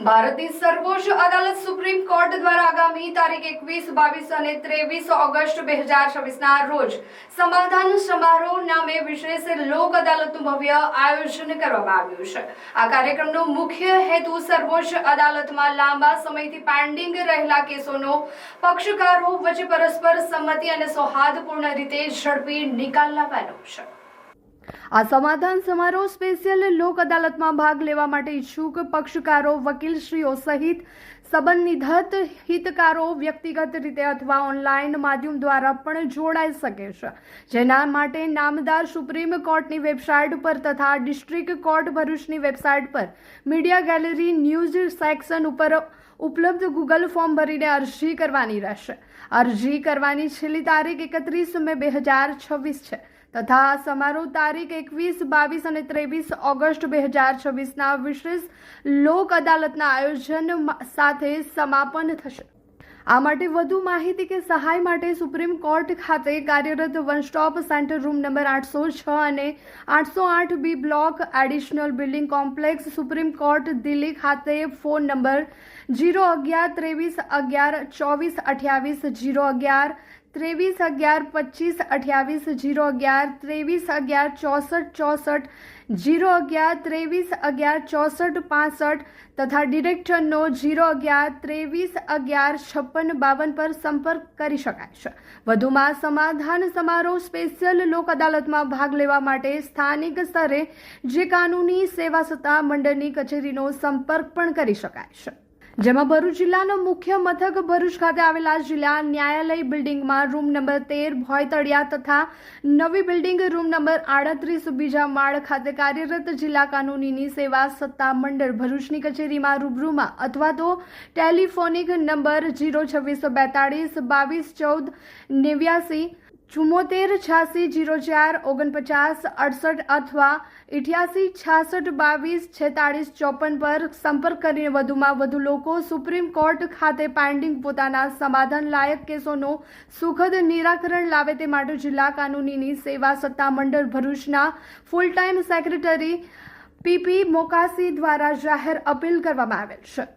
ભારતની સર્વોચ્ચ અદાલત સુપ્રીમ કોર્ટ દ્વારા આગામી તારીખ 21, 22 અને 23 ઓગસ્ટ 2026ના રોજ સમાધાન સમારોહ નામે વિશેષ લોક અદાલતનું ભવ્ય આયોજન કરવામાં આવ્યું છે। આ કાર્યક્રમનો મુખ્ય હેતુ સર્વોચ્ચ અદાલતમાં લાંબા સમયથી પેન્ડિંગ રહેલા કેસોનો પક્ષકારો વચ્ચે પરસ્પર સંમતિ અને સૌહાર્દપૂર્ણ રીતે ઝડપી નિકાલ લાવવાનો છે। આ સમાધાન સમારોહ સ્પેશિયલ લોક અદાલતમાં ભાગ લેવા માટે ઈચ્છુક પક્ષકારો, વકીલશ્રીઓ સહિત સંબંધિત હિતકારો વ્યક્તિગત રીતે અથવા ઓનલાઈન માધ્યમ દ્વારા પણ જોડાઈ શકે છે, જેના માટે નામદાર સુપ્રીમ કોર્ટની વેબસાઇટ પર તથા ડિસ્ટ્રિક્ટ કોર્ટ ભરૂચની વેબસાઇટ પર મીડિયા ગેલેરી ન્યૂઝ સેક્શન ઉપર ઉપલબ્ધ ગૂગલ ફોર્મ ભરીને અરજી કરવાની રહેશે। અરજી કરવાની છેલ્લી તારીખ 31 મે 2026 છે તથા સમારોહ તારીખ 21, 22 અને 23 ઓગસ્ટ 2026ના વિશેષ લોક અદાલતના આયોજન સાથે સમાપન થશે। આ માટે વધુ માહિતી કે સહાય માટે સુપ્રીમ કોર્ટ ખાતે કાર્યરત one stop centre room number 806 અને 808 B block additional building complex supreme court Delhi ખાતે ફોન નંબર 011 23 11 24 28 011 23 11 25 28 011 23 11 64 64 011 23 11 64 65 તથા ડિરેક્ટરનો 011 23 11 56 52 પર સંપર્ક કરી શકાય છે। વધુમાં સમાધાન સમારોહ સ્પેશિયલ લોક અદાલતમાં ભાગ લેવા માટે સ્થાનિક સ્તરે જે કાનૂની સેવા સત્તા મંડળની કચેરીનો સંપર્ક પણ કરી શકાય છે, જેમાં ભરૂચ જિલ્લાનો મુખ્ય મથક ભરૂચ ખાતે આવેલા જિલ્લા ન્યાયાલય બિલ્ડિંગમાં રૂમ નંબર 13 ભોયતળિયા તથા નવી બિલ્ડિંગ રૂમ નંબર 38 બીજા માળ ખાતે કાર્યરત જિલ્લા કાનૂની સેવા સત્તા મંડળ ભરૂચની કચેરીમાં રૂબરૂમાં અથવા તો ટેલિફોનિક નંબર 026 42 22 14 89 74 86 04 49 68 અથવા 88 66 22 46 54 પર સંપર્ક કરીને વધુમાં વધુ લોકો સુપ્રીમ કોર્ટ ખાતે પેન્ડિંગ પોતાના સમાધાન લાયક કેસોનો સુખદ નિરાકરણ લાવે તે માટે જિલ્લા કાનૂની સેવા સત્તા મંડળ ભરૂચના ફૂલ ટાઈમ સેક્રેટરી PP મોકાસી દ્વારા જાહેર અપીલ કરવામાં આવેલ છે।